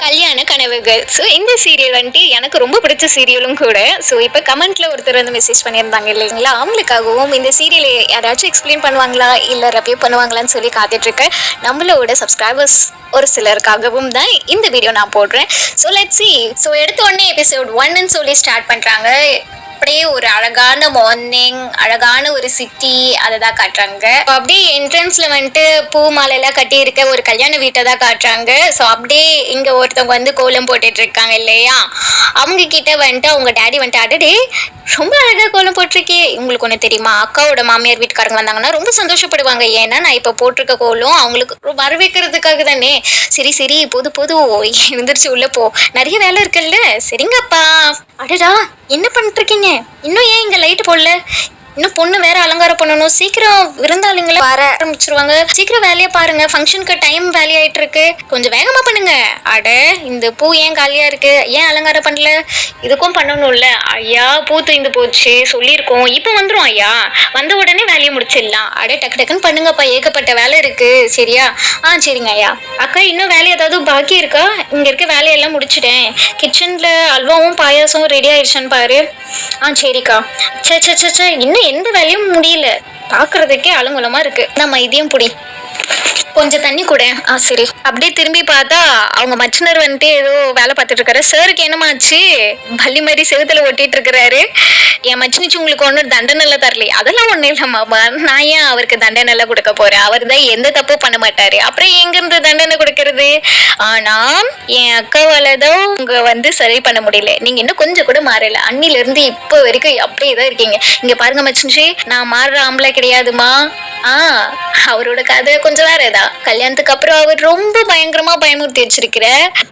கல்யாண கனவுகள். ஸோ இந்த சீரியல் வந்துட்டு எனக்கு ரொம்ப பிடிச்ச சீரியலும் கூட. ஸோ இப்போ கமெண்ட்ல ஒருத்தர் வந்து மெசேஜ் பண்ணியிருந்தாங்க இல்லைங்களா, அவங்களுக்காகவும் இந்த சீரியலை யாராச்சும் எக்ஸ்பிளைன் பண்ணுவாங்களா இல்லை ரிவ்யூ பண்ணுவாங்களான்னு சொல்லி காத்துட்ருக்கேன். நம்மளோட சப்ஸ்கிரைபர்ஸ் ஒரு சிலருக்காகவும் தான் இந்த வீடியோ நான் போடுறேன். So let's see. ஸோ எடுத்த உடனே எபிசோட் 1ன்னு சொல்லி ஸ்டார்ட் பண்ணுறாங்க. அப்படியே ஒரு அழகான மார்னிங், அழகான ஒரு சிட்டி அதை தான் காட்டுறாங்க. அப்படியே என்ட்ரன்ஸ்ல வந்துட்டு பூ மாலை எல்லாம் கட்டி இருக்க ஒரு கல்யாண வீட்டை தான் காட்டுறாங்க. ஸோ அப்படியே இங்க ஒருத்தவங்க வந்து கோலம் போட்டுட்டு இருக்காங்க இல்லையா, அவங்க கிட்ட வந்துட்டு அவங்க டேடி வந்துட்டு அடடே ரொம்ப அழகா கோலம் போட்டிருக்கே, உங்களுக்கு ஒண்ணு தெரியுமா, அக்காவோட மாமியார் வீட்டுக்காரங்க வந்தாங்கன்னா ரொம்ப சந்தோஷப்படுவாங்க. ஏன்னா நான் இப்ப போட்டிருக்க கோலம் அவங்களுக்கு வரவேற்கிறதுக்காக தானே. சரி சரி பொது பொது எழுந்திரிச்சு உள்ள போ, நிறைய வேலை இருக்குல்ல. சரிங்கப்பா. அடடா என்ன பண்ணிட்டு இருக்கீங்க, இன்னும் ஏன் இங்க லைட் போடல, இன்னும் பொண்ணு வேற அலங்காரம் பண்ணணும், சீக்கிரம் விருந்தாளிங்களை வர ஆரம்பிச்சிருவாங்க, சீக்கிரம் வேலையை பாருங்க, ஃபங்க்ஷனுக்கு டைம் வேலை ஆயிட்டு இருக்கு, கொஞ்சம் வேகமா பண்ணுங்க. அட இந்த பூ ஏன் காலியா இருக்கு, ஏன் அலங்காரம் பண்ணல, இதுக்கும் பண்ணணும்ல. ஐயா பூ தீந்து போச்சு சொல்லியிருக்கோம், இப்போ வந்துடும் ஐயா, வந்த உடனே வேலையை முடிச்சிடலாம். அட டக்கு டக்குன்னு பண்ணுங்கப்பா, ஏகப்பட்ட வேலை இருக்கு. சரியா? சரிங்க ஐயா. அக்கா இன்னும் வேலை ஏதாவது பாக்கி இருக்கா? இங்க இருக்க வேலையெல்லாம் முடிச்சிட்டேன், கிச்சன்ல அல்வாவும் பாயாசமும் ரெடி ஆயிடுச்சான்னு பாரு. சரிக்கா. சே இன்னும் எந்த வேலையும் முடியல, பாக்குறதுக்கே அலங்குலமா இருக்கு. நம்ம இதையும் புடி, கொஞ்சம் தண்ணி கூட. சரி. அப்படியே திரும்பி பார்த்தா அவங்க மச்சினர் வந்துட்டு ஏதோ வேலை பார்த்துட்டு இருக்காரு. சாருக்கு என்னமாச்சு, பள்ளி மாதிரி செவுத்துல ஒட்டிட்டு இருக்கிறாரு. என் மச்சினிச்சு உங்களுக்கு ஒன்றும் தண்டனை தரலையே. அதெல்லாம் ஒன்றும் இல்லம்மா, நான் ஏன் அவருக்கு தண்டனை கொடுக்க போறேன், அவர் தான் எந்த தப்பும் பண்ண மாட்டாரு, அப்புறம் எங்க இருந்து தண்டனை கொடுக்கறது. ஆனா என் அக்காவால தான் உங்க வந்து சரி பண்ண முடியல, நீங்க இன்னும் கொஞ்சம் கூட மாறல, அன்னில இருந்து இப்போ வரைக்கும் அப்படியே தான் இருக்கீங்க. இங்க பாருங்க மச்சினிச்சு, நான் மாறுற ஆம்பளை கிடையாதுமா. அவரோட கதை கொஞ்சம் வேற ஏதா. கல்யாணத்துக்கு அப்புறம் அவர் ரொம்ப பயங்கரமா பயமுறுத்தி வச்சிருக்கிற.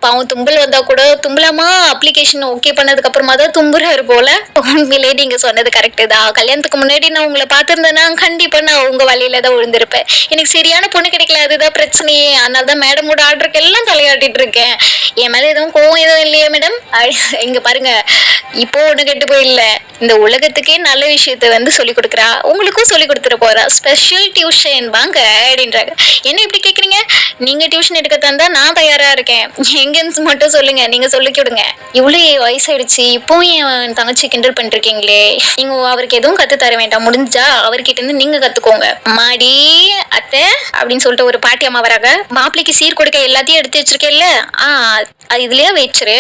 பாவம் தும்பல் வந்தா கூட தும்பலாமா அப்ளிகேஷன் ஓகே பண்ணதுக்கு அப்புறமா தான் தும்புறாரு போல. உண்மையிலே நீங்க சொன்னது கரெக்ட் தான். கல்யாணத்துக்கு முன்னாடி நான் உங்களை பார்த்திருந்தேன்னா கண்டிப்பா நான் உங்க வழியில தான் விழுந்திருப்பேன். எனக்கு சரியான பொண்ணு கிடைக்கல, அதுதான் பிரச்சனையே. அதனாலதான் மேடமோட ஆர்டருக்கு எல்லாம் தலையாட்டிட்டு இருக்கேன். என் மேல எதுவும் கோவம் எதுவும் இல்லையா மேடம்? இங்க பாருங்க, இப்போ ஒண்ணு கெட்டு போயில்ல, இந்த உலகத்துக்கே நல்ல விஷயத்த வந்து சொல்லி கொடுக்குறா, உங்களுக்கும் சொல்லி கொடுத்துட போறா. ஸ்பெஷல் டியூஷன் வாங்க அப்படின்றாங்க. என்ன இப்படி கேக்குறீங்க, நீங்க டியூஷன் எடுக்க தந்தா நான் தயாரா இருக்கேன், எங்கன்னு மட்டும் சொல்லுங்க, நீங்க சொல்லி கொடுங்க. இவ்வளவு வயசாயிடுச்சு, இப்போ என் தங்கச்சி கிண்டல் பண்ணிருக்கீங்களே, நீங்க அவருக்கு எதுவும் கத்து தர வேண்டாம், முடிஞ்சா அவர்கிட்ட இருந்து நீங்க கத்துக்கோங்க. மாடி அத்தை அப்படின்னு சொல்லிட்டு ஒரு பாட்டி அம்மா வராங்க. மாப்பிள்ளைக்கு சீர் கொடுக்க எல்லாத்தையும் எடுத்து வச்சிருக்கேல்ல, இதுலயே வச்சிரு,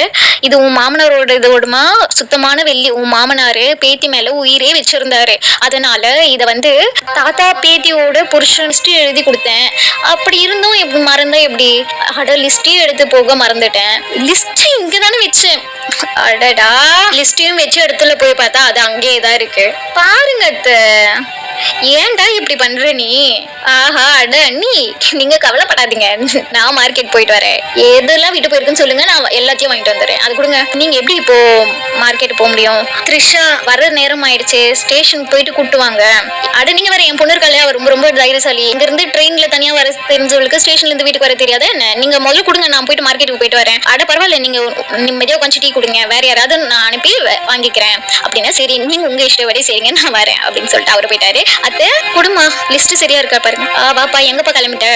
இது உன் மாமனாரோட இதோடுமா, சுத்தமான வெள்ளி, உன் மாமனாரு பேத்தி மேல உயிரே வச்சிருந்தாரு, அதனால இத வந்து தாத்தா பேத்தியோட புருஷன் லிஸ்ட் எழுதி கொடுத்தேன், அப்படி இருந்தும் எப்படி மறந்தா எப்படி, அட லிஸ்டே எடுத்து போக மறந்துட்டேன், லிஸ்ட் இங்கதானே வச்சேன், அடடா லிஸ்டையும் வச்சு இடத்துல போய் பார்த்தா அது அங்கேயேதான் இருக்கு, பாருங்க அத்தை, ஏன்டா இப்படி பண்ற நீ. அட அண்ணி நீங்க கவலைப்படாதீங்க, நான் மார்க்கெட் போயிட்டு வரேன், எதெல்லாம் விட்டு போயிருக்குன்னு சொல்லுங்க, நான் எல்லாத்தையும் வாங்கிட்டு வந்துடுறேன், அது கொடுங்க. நீங்க எப்படி இப்போ மார்க்கெட் போக முடியும், த்ரிஷா வர நேரம் ஆயிடுச்சு, ஸ்டேஷன் போயிட்டு கூட்டுவாங்க. அட நீங்க வேற, என் பொண்ணு இருக்காளே அவர் ரொம்ப ரொம்ப தைரியசாலி, இங்க இருந்து ட்ரெயின்ல தனியா வர தெரிஞ்சவங்களுக்கு ஸ்டேஷன்ல இருந்து வீட்டுக்கு வர தெரியாத என்ன, நீங்க முதல்ல கொடுங்க, நான் போயிட்டு மார்க்கெட்டுக்கு போயிட்டு வரேன். அட பரவாயில்ல, நீங்க நிம்மதியா கொஞ்சம் டீ கொடுங்க, வேற யாராவது நான் அனுப்பி வாங்கிக்கிறேன் அப்படின்னா, சரி நீங்க உங்க இஷ்டப்படி சரிங்க நான் வரேன் அப்படின்னு சொல்லிட்டு அவரு போயிட்டாரு. அத்தை குடுமா லிஸ்ட் சரியா இருக்கா பாருங்க. வாப்பா, எங்கப்பா கிளம்பிட்ட,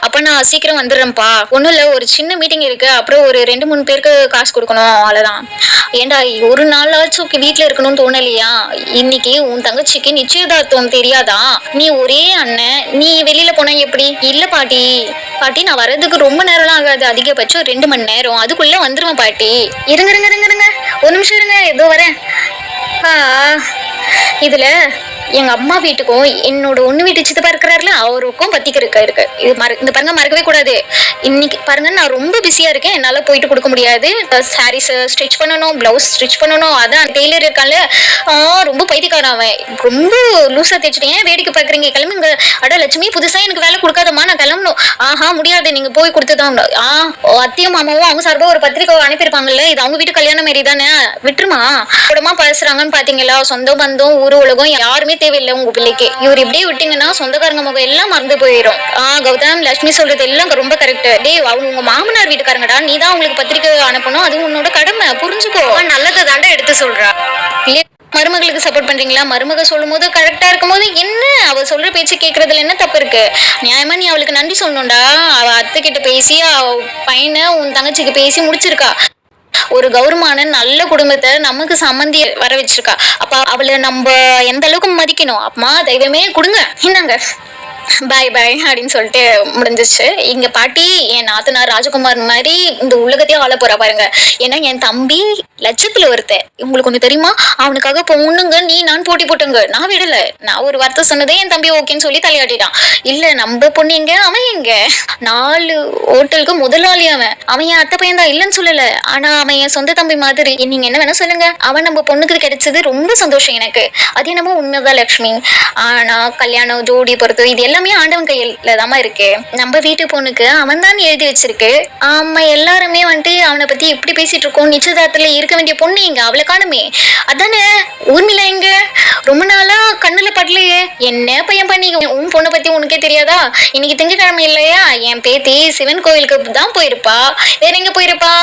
அப்ப நான் சீக்கிரம் வந்துடுறேன்ப்பா. ஒண்ணும் இல்ல, ஒரு சின்ன மீட்டிங் இருக்கு, அப்புறம் ஒரு 2-3 பேருக்கு காசு கொடுக்கணும், அவ்வளவுதான். ஏண்டா ஒரு நாளாச்சும் வீட்டுல இருக்கணும்னு தோணலையா, இன்னைக்கு உன் தங்கச்சிக்கு நிச்சயதார்த்தம் தெரியாதா, நீ ஒரே அண்ணன், நீ வெளியில போனா எப்படி. இல்ல பாட்டி, பாட்டி நான் வர்றதுக்கு ரொம்ப நேரம்லாம் ஆகாது, அதிகபட்சம் 2 மணி நேரம், அதுக்குள்ள வந்துருவேன் பாட்டி. இருங்க இருங்க இருங்க இருங்க, ஒரு நிமிஷம் இருங்க, ஏதோ வரேன். இதுல எங்க அம்மா வீட்டுக்கும் என்னோட ஒண்ணு வீட்டு சித்தப்பா இருக்கிறாருல, அவருக்கும் பத்திக்கு இருக்கு. இந்த பாருங்க, மறக்கவே கூடாது. இன்னைக்கு பாருங்க நான் ரொம்ப பிஸியா இருக்கேன், என்னால போயிட்டு கொடுக்க முடியாது. சாரீஸ் ஸ்டிச் பண்ணணும், பிளவுஸ் ஸ்டிச் பண்ணணும், அதான் டெய்லர் இருக்கான்ல, ரொம்ப பைத்தியக்காரன் அவன், ரொம்ப லூசா தைச்சிட்டேன், வேடிக்கை பாக்குறீங்க, கிளம்புங்க. அட லட்சுமி புதுசா எனக்கு வேலை கொடுக்காதம்மா, நான் கிளம்பணும். முடியாது, நீங்க போய் கொடுத்துதான். அத்தையும் மாமாவும் அவங்க சார்பா ஒரு பத்திரிக்கை அனுப்பியிருப்பாங்கல்ல, இது அவங்க வீட்டு கல்யாணம் மாரி தானே, விட்டுருமா. கூடமா பேசுறாங்கன்னு பாத்தீங்களா, சொந்த பந்தம் ஊரு உலகம் யாருமே தேவையில்லை உங்க பிள்ளைக்கு. இவர் இப்படியே விட்டீங்கன்னா சொந்தக்காரங்க முகம் எல்லாம் மறந்து போயிடும். கௌதம் லட்சுமி சொல்றது எல்லாம் ரொம்ப கரெக்ட். அவங்க உங்க மாமனார் வீட்டுக்காரங்கடா, நீ தான் உங்களுக்கு பத்திரிக்கை அனுப்பணும், அது உன்னோட கடமை, புரிஞ்சுக்கோ. நல்லதை தாண்டா எடுத்து சொல்றா. மருமகளுக்கு சப்போர்ட் பண்றீங்களா? மருமக சொல்லும்போது கரெக்டா இருக்கும்போது என்ன அவ சொல்ற பேச்சு கேட்கறதுல என்ன தப்பு இருக்கு? நியாயமா நீ அவளுக்கு நன்றி சொல்லணும்டா. அவ அத்தை கிட்ட பேசி அவ பையனை உன் தங்கச்சிக்கு பேசி முடிச்சிருக்கா. ஒரு கௌரவமான நல்ல குடும்பத்தை நமக்கு சம்மந்தி வர வச்சிருக்கா. அப்ப அவளை நம்ம எந்த அளவுக்கு மதிக்கணும்? அம்மா தெய்வமே கொடுங்க, இந்தாங்க, பாய் பாய் அப்படின்னு சொல்லிட்டு முடிஞ்சிச்சு. இங்க பாட்டி என் நாத்தனார் ராஜகுமார் மாதிரி இந்த உலகத்தையே ஆள போறா பாருங்க. ஏன்னா என் தம்பி லட்சத்துல ஒருத்தன். உங்களுக்கு ஒண்ணு தெரியுமா? அவனுக்காக பொண்ணுங்க நீ நான் போட்டி போட்டுங்க. நான் விடல. நான் ஒரு வார்த்தை சொன்னதே என் தம்பி ஓகேன்னு சொல்லி தலையாட்டிட்டான். இல்ல நம்ம பொண்ணு எங்க, அவன் எங்க? 4 ஹோட்டலுக்கு முதலாளி அவன். அவன் என் அத்தை பையன் தான், இல்லைன்னு சொல்லல. ஆனா அவன் என் சொந்த தம்பி மாதிரி. நீங்க என்ன வேணா சொல்லுங்க, அவன் நம்ம பொண்ணுக்கு கிடைச்சது ரொம்ப சந்தோஷம் எனக்கு. அது என்னமோ உண்மைதான் லட்சுமி. ஆனா கல்யாணம் ஜோடி பொறுத்து இது எல்லாமே ஆண்டவன் கையில தாமா இருக்கு. நம்ம வீட்டு பொண்ணுக்கு அவன் தான் எழுதி வச்சிருக்கு. ஆமா, எல்லாருமே வந்துட்டு அவனை பத்தி எப்படி பேசிட்டு இருக்கோம். நிச்சயதார்த்தத்துல இருக்க வேண்டிய பொண்ணு எங்க, அவளை காணுமே. அதானே ஊர்மிளா எங்க? ரொம்ப நாளா கண்ணுல படலையே. என்ன பையன் பண்ணி உன் பொண்ணை பத்தி உனக்கே தெரியாதா? இன்னைக்கு திங்கட்கிழமை இல்லையா? என் பேத்தி சிவன் கோயிலுக்கு தான் போயிருப்பா. வேற எங்க போயிருப்பா?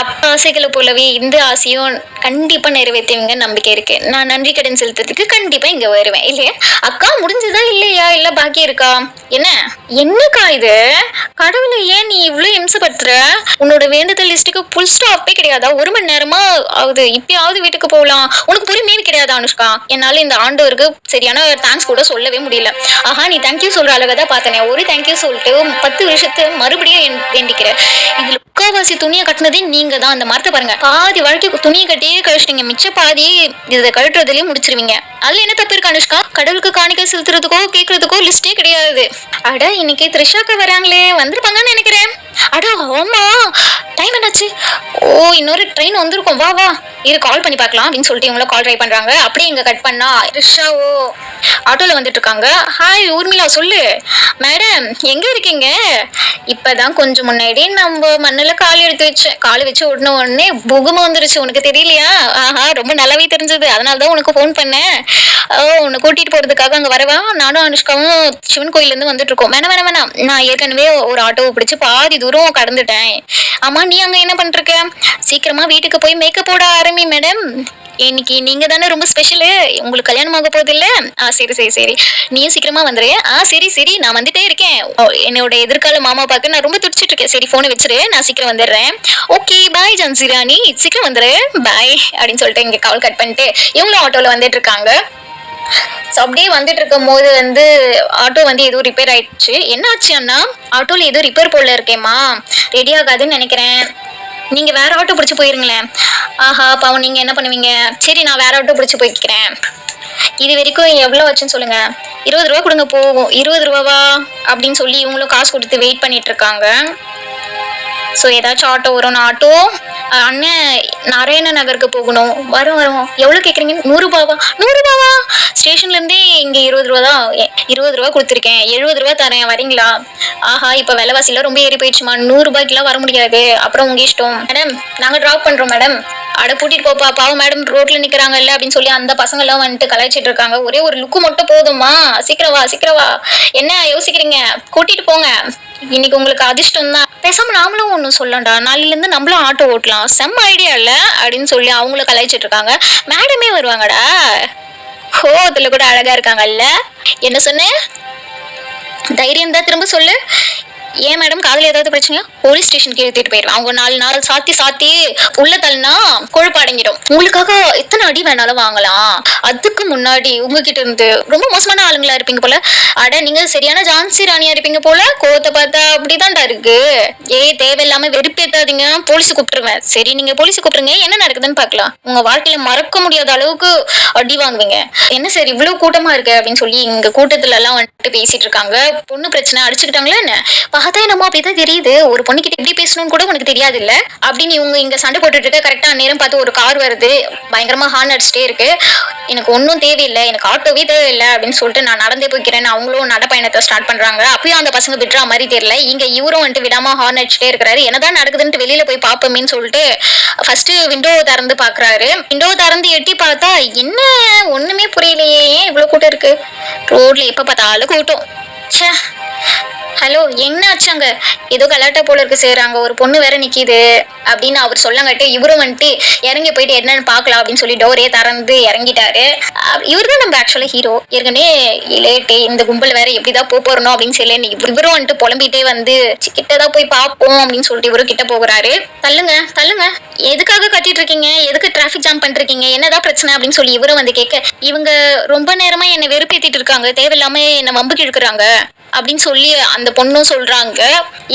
அப்பா ஆசைகளை போலவே இந்த ஆசையும் கண்டிப்பா நிறைவேற்றுவீங்க நம்பிக்கை இருக்கு. நான் நன்றி கடன் செலுத்துறதுக்கு கண்டிப்பா இங்க வருவேன். இல்லையா அக்கா? முடிஞ்சதா இல்லையா? இல்ல பாக்கி இருக்கா? என்ன என்னக்கா இது? கடவுளை ஏன் நீ இவ்வளவு இம்சப்படுத்துற? உன்னோட வேண்டுதல் லிஸ்ட்டுக்கு புல் ஸ்டாப்பே கிடையாதா? 1 மணி நேரமா ஆகுது, இப்பயாவது வீட்டுக்கு போகலாம். உனக்கு பொறுமையே கிடையாதா அனுஷ்கா? என்னால இந்த ஆண்டவருக்கு சரியான தேங்க்ஸ் கூட சொல்லவே முடியல. ஆஹா, நீ தேங்க்யூ சொல்ற அளவுதான் பார்த்தனே. ஒரு தேங்க்யூ சொல்லிட்டு 10 வருஷத்து மறுபடியும் வேண்டிக்கிறேன். இதுல முக்காவாசி துணியை கட்டினதே நீங்க தான். அந்த மரத்தை பாருங்க, பாதி வாழ்க்கை துணியை கட்டியே கழிச்சிட்டீங்க. மிச்ச பாதி இதை கழட்டுறதுலயே முடிச்சிருவீங்க. அதுல என்ன தப்பு இருக்கு அனுஷ்கா? கடவுளுக்கு காணிக்கை செலுத்துறதுக்கோ கேட்கறதுக்கோ லிஸ்டே கிடையாது. அட இன்னைக்கு த்ரிஷாக்கா வராங்களே, வந்திருப்பாங்கன்னு நினைக்கிறேன். அட ஆமா, டைம் என்னாச்சு? ஓ, இன்னொரு ட்ரெயின் வந்திருக்கும். வா வா, இரு கால் பண்ணி பார்க்கலாம் அப்படின்னு சொல்லிட்டு இவங்கள கால் ட்ரை பண்றாங்க. அப்படியே இங்க கட் பண்ணா ரிஷாவோ ஆட்டோல வந்துட்டு இருக்காங்க. ஹாய் ஊர்மிளா, சொல்லு. மேடம் எங்க இருக்கீங்க? இப்பதான் கொஞ்சம் முன்னாடி நம்ம மண்ணுல கால் எடுத்து வச்சேன். கால் வச்சு உடனே உடனே புகும வந்துருச்சு. உனக்கு தெரியலையா? ஆஹா, ரொம்ப நல்லாவே தெரிஞ்சது. அதனாலதான் உனக்கு ஃபோன் பண்ணேன். உன்னை கூட்டிட்டு போறதுக்காக அங்க வரவா? நானும் அனுஷ்காவும் சிவன் கோயில இருந்து வந்துட்டு இருக்கோம். வேணாம் வேணாம் வேணாம், நான் ஏற்கனவே ஒரு ஆட்டோவை பிடிச்சு பாதி தூரம் கடந்துட்டேன். ஆமா, நீ அங்க என்ன பண்ற? சீக்கிரமா வீட்டுக்கு போய் மேக்கப் போட ஆரம்பி மேடம். இன்னைக்கு நீங்க தானே ரொம்ப ஸ்பெஷலு. உங்களுக்கு கல்யாணம் ஆக போகுது இல்ல? சரி சரி சரி, நீயும் சீக்கிரமா வந்துரு. சரி சரி, நான் வந்துட்டே இருக்கேன். என்னோட எதிர்கால மாமா பார்க்க நான் ரொம்ப துடிச்சிட்டு இருக்கேன். சரி போனை வச்சிரு, நான் சீக்கிரம் வந்துடுறேன். ஓகே பாய் ஜான்சி ராணி, சீக்கிரம் வந்துரு, பாய் அப்படின்னு சொல்லிட்டு இங்க கால் கட் பண்ணிட்டு இவங்களும் ஆட்டோல வந்துட்டு இருக்காங்க. ஸோ அப்படியே வந்துட்டு இருக்கும் போது ஆட்டோ ஏதோ ரிப்பேர் ஆயிடுச்சு. என்ன ஆச்சு அண்ணா? ஆட்டோல ஏதோ ரிப்பேர் போல இருக்கேம்மா, ரெடி ஆகாதுன்னு நினைக்கிறேன். நீங்க வேற ஆட்டோ பிடிச்சி போயிருங்களேன். ஆஹா பாவம், நீங்க என்ன பண்ணுவீங்க? சரி, நான் வேற ஆட்டோ பிடிச்சி போய்க்கிறேன். இது வரைக்கும் எவ்வளோ ஆச்சுன்னு சொல்லுங்க. 20 ரூபா கொடுங்க போகும். 20 ரூபாவா அப்படின்னு சொல்லி இவங்களும் காசு கொடுத்து வெயிட் பண்ணிட்டு இருக்காங்க. ஸோ ஏதாச்சும் ஆட்டோ வரும். நான் ஆட்டோ அண்ணன் நாராயண நகருக்கு போகணும். வரும் வரும். எவ்வளோ கேட்குறீங்க? 100 ரூபாவா? 100 ரூபாவா? ஸ்டேஷன்லேருந்தே இங்கே 20 ரூபா தான். 20 ரூபா கொடுத்துருக்கேன். 70 ரூபா தரேன், வரீங்களா? ஆஹா, இப்போ விலைவாசிலாம் ரொம்ப ஏறி போயிடுச்சுமா. 100 ரூபாய்க்குலாம் வர முடியாது. அப்புறம் உங்க இஷ்டம். மேடம் நாங்கள் ட்ராப் பண்ணுறோம் மேடம். அட கூட்டிட்டு போப்பா, பாவம் மேடம் ரோட்ல நிக்கிறாங்கல்ல அப்படின்னு சொல்லி அந்த பசங்க எல்லாம் வந்துட்டு கலாய்ச்சிட்டு இருக்காங்க. ஒரே ஒரு லுக்கு மட்டும் போதுமா? சீக்கிரம் வா சீக்கிரம் வா. என்ன யோசிக்கிறீங்க? கூட்டிட்டு போங்க. இன்னைக்கு உங்களுக்கு அதிர்ஷ்டம் தான். பேசாம நாமளும் ஒண்ணு சொல்லண்டா, நாளையில இருந்து நம்மளும் ஆட்டோ ஓட்டலாம். செம்ம ஐடியா இல்ல அப்படின்னு சொல்லி அவங்கள கலாய்ச்சிட்டு இருக்காங்க. மேடமே வருவாங்கடா. அதுல கூட அழகா இருக்காங்கல்ல. என்ன சொன்ன? தைரியம் தான், திரும்ப சொல்லு. ஏன் மேடம், காதல ஏதாவது பிரச்சனையா? போலீஸ் ஸ்டேஷனுக்கு எடுத்துட்டு போயிடுவேன். அவங்க 4 நாள் சாத்தி சாத்தி உள்ள தள்ளினா கொழுப்பு அடங்கிடும். உங்களுக்காக எத்தனை அடி வேணாலும் வாங்கலாம். அதுக்கு முன்னாடி உங்ககிட்ட இருந்து ரொம்ப மோசமான ஆளுங்களா இருப்பீங்க போல. அட நீங்க சரியான ஜான்சி ராணியா இருப்பீங்க போல. கோவத்தை பார்த்தா அப்படிதான்டா இருக்கு. தேவையில்லாம வெறுப்பேத்தாதீங்க, போலீஸ் கூப்பிட்டுருவேன். சரி, நீங்க போலீஸ் கூப்பிடுங்க, என்ன நடக்குதுன்னு பாக்கலாம். உங்க வாழ்க்கையில மறக்க முடியாத அளவுக்கு அடி வாங்குவீங்க. என்ன சார் இவ்வளவு கூட்டமா இருக்கு அப்படின்னு சொல்லி இங்க கூட்டத்துல எல்லாம் வந்துட்டு பேசிட்டு இருக்காங்க. பொண்ணு பிரச்சனை, அடிச்சுக்கிட்டாங்களா என்ன? பார்த்தா என்னமோ அப்படிதான் தெரியுது. ஒரு பொண்ணுகிட்ட எப்படி பேசணும்னு கூட உனக்கு தெரியாது இல்ல அப்படின்னு இவங்க இங்க சண்டை போட்டுட்டு இருக்க. கரெக்டா நேரம் பார்த்து ஒரு கார் வருது. பயங்கரமா ஹார்ன் அடிச்சுட்டே இருக்கு. எனக்கு ஒன்னும் தேவையில்லை, எனக்கு ஆட்டோவே தேவையில்லை அப்படின்னு சொல்லிட்டு நான் நடந்தே போய்க்கிறேன். அவங்களும் நடப்பயணத்தை ஸ்டார்ட் பண்றாங்க. அப்பயும் அந்த பசங்க விடுற மாதிரி தெரியல. இங்க இவரும் வந்துட்டு விடாம ஹார்ன் அடிச்சுட்டே இருக்கிறாரு. என்னதான் நடக்குதுன்னு வெளியில போய் பாப்போமேன்னு சொல்லிட்டு ஃபர்ஸ்ட் விண்டோ திறந்து பாக்குறாரு. விண்டோ திறந்து எட்டி பார்த்தா என்ன ஒண்ணுமே புரியலையே, ஏன் இவ்வளவு கூட்டம் இருக்கு ரோட்ல? எப்ப பார்த்தாலும் கூட்டம். ச்சே, ஹலோ என்ன ஆச்சாங்க? ஏதோ கலாட்டா போல இருக்கு செய்றாங்க. ஒரு பொண்ணு வேற நிக்கிது அப்படின்னு அவர் சொல்லங்காட்டி இவரும் வந்துட்டு இறங்கி போயிட்டு என்னன்னு பார்க்கலாம் அப்படின்னு சொல்லி டோரே திறந்து இறங்கிட்டாரு. இவர் தான் நம்ம ஆக்சுவலா ஹீரோ. ஏற்கனவே லேட்டு இந்த கும்பல் வேற எப்படிதான் போறணும் அப்படின்னு சொல்லி இவரும் வந்துட்டு புலம்பிட்டே வந்து கிட்டதான் போய் பார்ப்போம் அப்படின்னு சொல்லிட்டு இவரும் கிட்ட போகிறாரு. தள்ளுங்க தள்ளுங்க, எதுக்காக கட்டிட்டு இருக்கீங்க? எதுக்கு டிராபிக் ஜாம் பண்றீங்க? என்னதான் பிரச்சனை அப்படின்னு சொல்லி இவரும் வந்து கேட்க, இவங்க ரொம்ப நேரமா என்னை வெறுப்பேத்திட்டு இருக்காங்க, தேவையில்லாம என்னை வம்புக்கு இழுக்கிறாங்க அப்படின்னு சொல்லி அந்த பொண்ணும் சொல்றாங்க.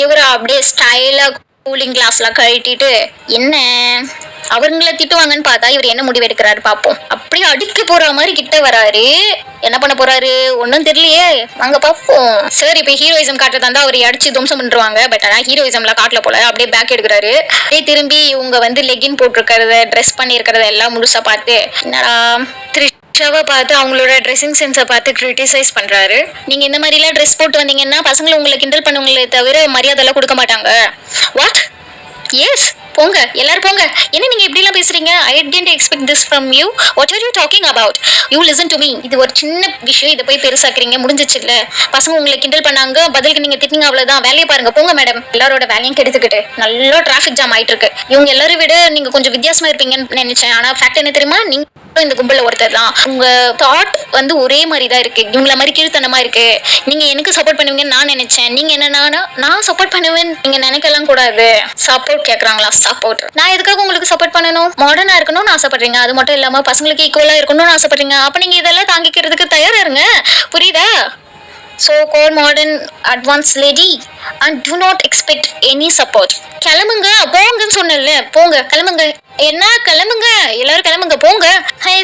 இவரு அப்படியே ஸ்டைலா கூலிங் கிளாஸ்லாம் கழட்டிட்டு என்ன அவங்கள திட்டுவாங்கன்னு பார்த்தா இவர் என்ன முடிவு எடுக்கிறாரு பாப்போம். அப்படியே அடிக்க போற மாதிரி கிட்ட வராரு. என்ன பண்ண போறாரு ஒன்னும் தெரியலையே, வாங்க பாப்போம். சார் இப்ப ஹீரோயிசம் காட்டுறதா இருந்தா அவரை அடிச்சு துவம்சம் பண்ணிருவாங்க. பட் ஆனா ஹீரோயிசம்ல காட்டல போல. அப்படியே பேக் எடுக்கிறாரு. அப்படியே திரும்பி இவங்க வந்து லெகின் போட்டிருக்கிறத ட்ரெஸ் பண்ணி இருக்கிறத எல்லாம் முழுசா பார்த்து என்னடா த்ரிஷாவை பார்த்து அவங்களோட ட்ரெஸ்ஸிங் சென்ஸை பார்த்து கிரிட்டிசைஸ் பண்றாரு. நீங்க இந்த மாதிரி எல்லாம் ட்ரெஸ் போட்டு வந்தீங்கன்னா பசங்களை உங்களை கிண்டல் பண்ணுவங்களே தவிர மரியாதை எல்லாம் கொடுக்க மாட்டாங்க. வாட்? எஸ், போங்க எல்லாரும் போங்க. என்ன நீங்க இப்படி எல்லாம் பேசுறீங்க? ஐ didn't expect this from you. What are you talking about? You listen to me. இது ஒரு சின்ன விஷயம், இதை போய் பெருசாக்குறீங்க. முடிஞ்சிச்சு இல்ல, பசங்க உங்களை கிண்டல் பண்ணாங்க, பதிலுக்கு நீங்க திட்டிங்க, அவ்வளவுதான். வேலையை பாருங்க, போங்க மேடம். எல்லாரோட வேலையும் கெடுத்துக்கிட்டு நல்லா டிராபிக் ஜாம் ஆயிட்டு இருக்கு. இவங்க எல்லாரும் விட நீங்க கொஞ்சம் வித்தியாசமா இருப்பீங்கன்னு நினைச்சேன். ஆனா ஃபேக்ட் என்ன தெரியுமா? நீங்க இந்த கும்பல ஒருத்தர் தான். உங்க தாட் வந்து ஒரே மாதிரி தான் இருக்கு. இவங்கள மாதிரி கீழ்த்தனமா இருக்கு. நீங்க எனக்கு சப்போர்ட் பண்ணுவீங்கன்னு நான் நினைச்சேன். நீங்க என்னன்னா நான் சப்போர்ட் பண்ணுவேன் நீங்க நினைக்கலாம் கூடாது. சப்போர்ட் கேக்குறாங்களா? சப்போர்ட். நான் எதுக்காக உங்களுக்கு சப்போர்ட் பண்ணணும்? மாடர்னா இருக்கணும்னு ஆசைப்படுறீங்க, அது மட்டும் இல்லாம பசங்களுக்கு ஈக்குவலா இருக்கணும்னு ஆசைப்படுறீங்க. அப்ப நீங்க இதெல்லாம் தாங்கிக்கிறதுக்கு தயாரா இருங்க, புரியுதா? So called modern advanced lady and do not expect any support. கிளம்புங்க போங்கன்னு சொன்னல, போங்க கிளம்புங்க. என்ன கிளம்புங்க, எல்லாரும் கிளம்புங்க போங்க.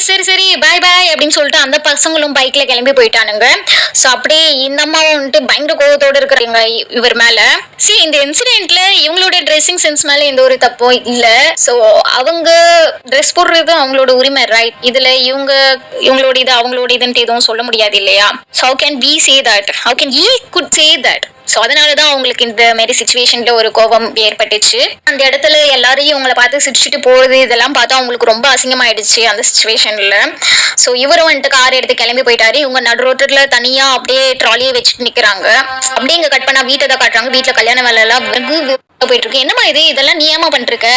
சரி சரி பாய் பாய் அப்படின்னு சொல்லிட்டு அந்த பசங்களும் பைக்ல கிளம்பி போயிட்டானுங்க. ஸோ அப்படியே இந்த அம்மா வந்துட்டு பயங்கர கோபத்தோடு இருக்கிறாங்க இவர் மேல. இந்த இன்சிடென்ட்ல இவங்களோட ட்ரெஸ்ஸிங் சென்ஸ் மேல எந்த ஒரு தப்பும் இல்ல. ஸோ அவங்க ட்ரெஸ் போடுறது அவங்களோட உரிமை, ரைட்? இதுல இவங்களோட இது அவங்களோட இதுன்ட்டு எதுவும் சொல்ல முடியாது இல்லையா? So how can we say that? How can he could say that? So அதனாலதான் அவங்களுக்கு இந்த மாதிரி சுச்சுவேஷன்ல ஒரு கோபம் ஏற்பட்டுச்சு. அந்த இடத்துல எல்லாரையும் இவங்களை பார்த்து சிரிச்சுட்டு போகுது, இதெல்லாம் பார்த்து அவங்களுக்கு ரொம்ப அசிங்கமாயிடுச்சு அந்த சுச்சுவேஷன்ல. ஸோ இவரும் வந்துட்டு கார் எடுத்து கிளம்பி போயிட்டாரு. இவங்க நடு ரோட்டுல தனியா அப்படியே ட்ராலியை வச்சுட்டு நிக்கிறாங்க. அப்படியே இங்க கட் பண்ணா வீட்டை தான் காட்டுறாங்க. வீட்டுல கல்யாண வேலை எல்லாம் போயிட்டு இருக்கு. என்னமா இது, இதெல்லாம் நீ ஏமா பண்ணிருக்க?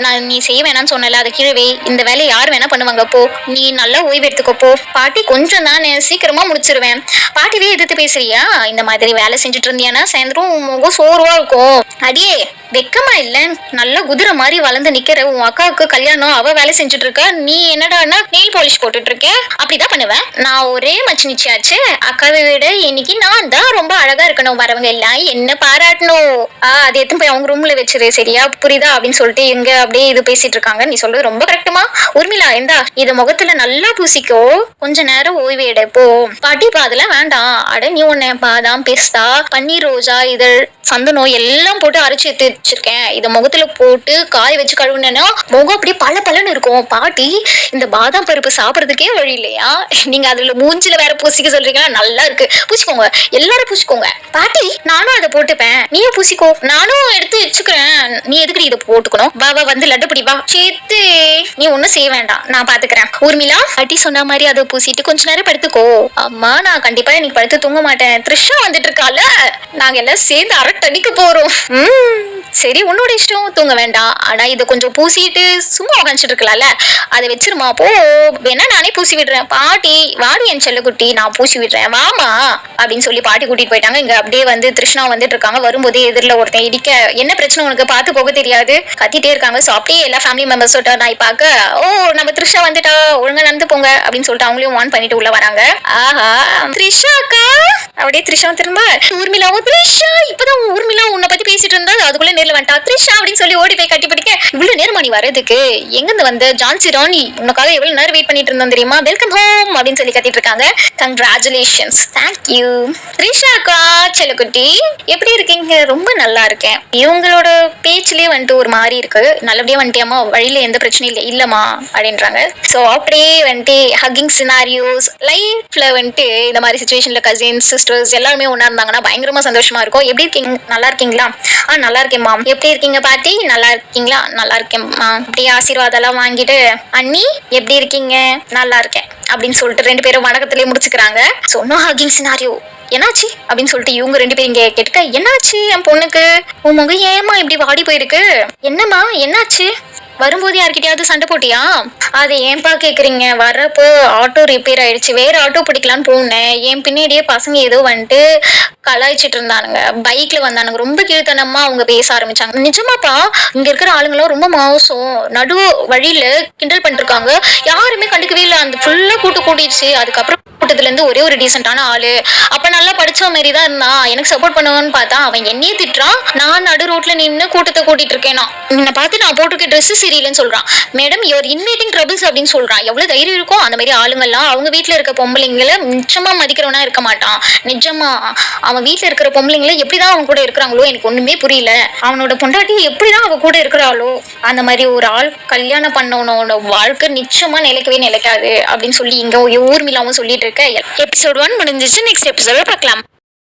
நான் நீ செய்ய வேணாம்னு சொன்னல, அதை கீழே இந்த வேலையை யார் வேணா பண்ணுவாங்க, போ நீ நல்லா ஓய்வு எடுத்துக்கோ போ. பாட்டி கொஞ்சம் தான் சீக்கிரமா முடிச்சிருவேன். பாட்டிவே எதிர்த்து பேசுறியா? இந்த மாதிரி வேலை செஞ்சுட்டு இருந்தியானா சாயந்தரம் முகம் சோர்வா இருக்கும். அடியே வெக்கமா இல்ல? நல்லா குதிரை மாதிரி வளர்ந்து நிக்கிற உன் அக்காவுக்கு கல்யாணம், அவ வேலை செஞ்சுட்டு இருக்க, நீ என்னடான்னா நெயில் பாலிஷ் போட்டுட்டு இருக்க. அப்படிதான் பண்ணுவேன். நான் ஒரே மச்சு நிச்சயாச்சு, அக்காவை விட இன்னைக்கு நான் தான் ரொம்ப அழகா இருக்கணும், வரவங்க எல்லாம் என்ன பாராட்டணும். அது எத்தனை போய் அவங்க ரூம்ல வச்சிரு, சரியா புரியுதா அப்படின்னு சொல்லிட்டு இங்க அப்படியே இது பேசிட்டு இருக்காங்க. நீ சொல்றது ரொம்ப கரெக்டுமா உர்மிளா, இந்தா இத முகத்துல நல்லா பூசிக்கோ, கொஞ்ச நேரம் ஓய்வு எடுப்போ. பாட்டிப்பா அதெல்லாம் வேண்டாம். அட நீ உன்ன பாதாம் பிஸ்தா பன்னீர் ரோஜா இதழ் சந்தனம் எல்லாம் போட்டு அரைச்சி எடுத்து வச்சிருக்கேன். இத முகத்துல போட்டு காய வச்சு கழுவுனேன்னா முகம் அப்படியே பல பலன்னு இருக்கும். பாட்டி இந்த பாதாம் பருப்பு சாப்பிடறதுக்கே வழி இல்லையா? நீங்க அதுல மூஞ்சில வேற பூசிக்க சொல்றீங்களா? நல்லா இருக்கு, பூசிக்கோங்க, எல்லாரும் பூசிக்கோங்க. பாட்டி நானும் அதை போட்டுப்பேன், நீயும் பூசிக்கோ, நானும் எடுத்து வச்சுக்கிறேன். நீ எதுக்கு இதை போட்டுக்கணும்? வா வா வந்து லட்டு பிடி வா. சேத்து நீ ஒன்னும் செய்ய வேண்டாம், நான் பாத்துக்கிறேன். ஊர்மிளா பாட்டி சொன்ன மாதிரி அதை பூசிட்டு கொஞ்ச நேரம் படுத்துக்கோ. அம்மா நான் கண்டிப்பா இன்னைக்கு படுத்து தூங்க மாட்டேன். த்ரிஷா வந்துட்டு இருக்கால, நாங்க எல்லாம் சேர்ந்து அரட்டடிக்க போறோம். சரி உன்னோட இஷ்டம், தூங்க வேண்டாம். ஆனா இதை கொஞ்சம் பூசிட்டு சும்மா உட்காந்துட்டு இருக்கலாம்ல, அதை வச்சிருமா போ. வேணா நானே பூசி விடுறேன். பாட்டி வாடி என் செல்லக்குட்டி, நான் பூசி விடுறேன் வாமா அப்படின்னு சொல்லி பாட்டி கூட்டிட்டு போயிட்டாங்க. இங்க அப்படியே வந்து திருஷ்ணா வந்துட்டு இருக்காங்க. வரும்போதே எதிரில் ஒருத்தன் இடிக்க, என்ன பிரச்சனை உனக்கு, பார்த்து போக தெரியாது, கத்திட்டே இருக்காங்க. ஸோ அப்படியே எல்லா ஃபேமிலி மெம்பர்ஸோட நான் பார்க்க, ஓ நம்ம த்ரிஷா வந்துட்டா, ஒழுங்கா நடந்து போங்க அப்படின்னு சொல்லிட்டு அவங்களையும் வான் பண்ணிட்டு உள்ள வராங்க. ஆஹா த்ரிஷா அக்கா, அப்படியே த்ரிஷா திரும்ப ஊர்மிளாவும், த்ரிஷா இப்பதான் ஊர்மிளா உன்னை பத்தி பேசிட்டு இருந்தா, அதுக்குள்ள நேர்ல வந்துட்டா த்ரிஷா அப்படின்னு சொல்லி ஓடி போய் கட்டி பிடிக்க, இவ்வளவு நேரமா நீ வரதுக்கு எங்கிருந்து வந்து ஜான்சி ராணி, உனக்காக எவ்வளவு நேரம் வெயிட் பண்ணிட்டு இருந்தோம் தெரியுமா, வெல்கம் ஹோம் அப்படின்னு சொல்லி கத்திட்டு இருக்காங்க. Congratulations, thank you. த்ரிஷா அக்கா செல்லக்குட்டி எப்படி இருக்கீங்க? ரொம்ப நல்லா இருக்கேன். இவங்களோட பேச்சிலே வந்துட்டு ஒரு மாதிரி இருக்கு. நல்லபடியா வந்துட்டியாமா, வழியில எந்த பிரச்சனையும் இல்லை இல்லம்மா அப்படின்றாங்க. ஸோ அப்படியே வந்துட்டு ஹக்கிங் சினாரியோஸ் லைஃப்ல வந்துட்டு இந்த மாதிரி சுச்சுவேஷன்ல கசின்ஸ் சிஸ்டர்ஸ் எல்லாருமே ஒன்னா இருந்தாங்கன்னா பயங்கரமா சந்தோஷமா இருக்கும். எப்படி இருக்கீங்க? நல்லா இருக்கீங்களா? நல்லா இருக்கேன் மாம். எப்படி இருக்கீங்க பாட்டி? நல்லா இருக்கீங்களா? நல்லா இருக்கேன்மா. அப்படியே ஆசீர்வாதம் எல்லாம் வாங்கிட்டு, அண்ணி எப்படி இருக்கீங்க? நல்லா இருக்கேன் அப்படின்னு சொல்லிட்டு ரெண்டு பேரும் வணக்கத்திலேயே முடிச்சுக்கிறாங்க. ஸோ நோ ஹக்கிங் சினாரியோ, என்னாச்சு அப்படின்னு சொல்லிட்டு இவங்க 2 பேரும் இங்க கேட்டுக்க, என்னாச்சு என் பொண்ணுக்கு, உன் முகம் ஏமா இப்படி வாடி போயிருக்கு, என்னம்மா என்னாச்சு, வரும்போது யார்கிட்டயாவது சண்டை போட்டியா? அதை ஏன்பா கேக்குறீங்க, வர்றப்போ ஆட்டோ ரிப்பேர் ஆயிடுச்சு, வேற ஆட்டோ பிடிக்கலான்னு போனேன், என் பின்னாடியே பசங்க ஏதோ வந்துட்டு கலாய்ச்சிட்டு இருந்தானுங்க, பைக்ல வந்தானுங்க, ரொம்ப கீழ்த்தனமா அவங்க பேச ஆரம்பிச்சாங்க. நிஜமாப்பா, இங்க இருக்கிற ஆளுங்களாம் ரொம்ப மோசம், நடு வழியில கிண்டல் பண்ணிருக்காங்க, யாருமே கண்டுக்கவே இல்லை, அந்த ஃபுல்லா கூட்டிடுச்சு. அதுக்கப்புறம் கூட்டத்துல இருந்து ஒரே ஒரு டீசென்டான ஆளு, அப்ப நல்லா படிச்ச மாதிரி தான் இருந்தான், எனக்கு சப்போர்ட் பண்ணுவான்னு பார்த்தா அவன் என்னையே திட்டுறான், நான் நடு ரோட்ல நின்று கூட்டத்தை கூட்டிட்டு இருக்கேன், என்னை பார்த்து நான் போட்டிருக்க ட்ரெஸ் சரியில்லைன்னு சொல்றான், மேடம் யுவர் இன்வைட்டிங் ட்ரபிள்ஸ் அப்படின்னு சொல்றான். எவ்வளவு தைரியம் இருக்கும் அந்த மாதிரி ஆளுங்கெல்லாம், அவங்க வீட்டுல இருக்க பொம்பளைங்களை நிச்சயமா மதிக்கிறவனா இருக்க மாட்டான். நிஜமா அவன் வீட்டுல இருக்கிற பொம்பளைங்களை எப்படிதான் அவன் கூட இருக்கிறாங்களோ எனக்கு ஒண்ணுமே புரியல, அவனோட பொண்டாட்டி எப்படிதான் அவ கூட இருக்கிறாளோ, அந்த மாதிரி ஒரு ஆள் கல்யாணம் பண்ணவனோட வாழ்க்கை நிச்சயமா நிலைக்கவே நிலைக்காது அப்படின்னு சொல்லி இங்க ஊர்மிலாவும் சொல்லிட்டு இருக்க. எபிசோட் 1 முடிஞ்சிச்சு, நெக்ஸ்ட் எபிசோட பார்க்கலாம்.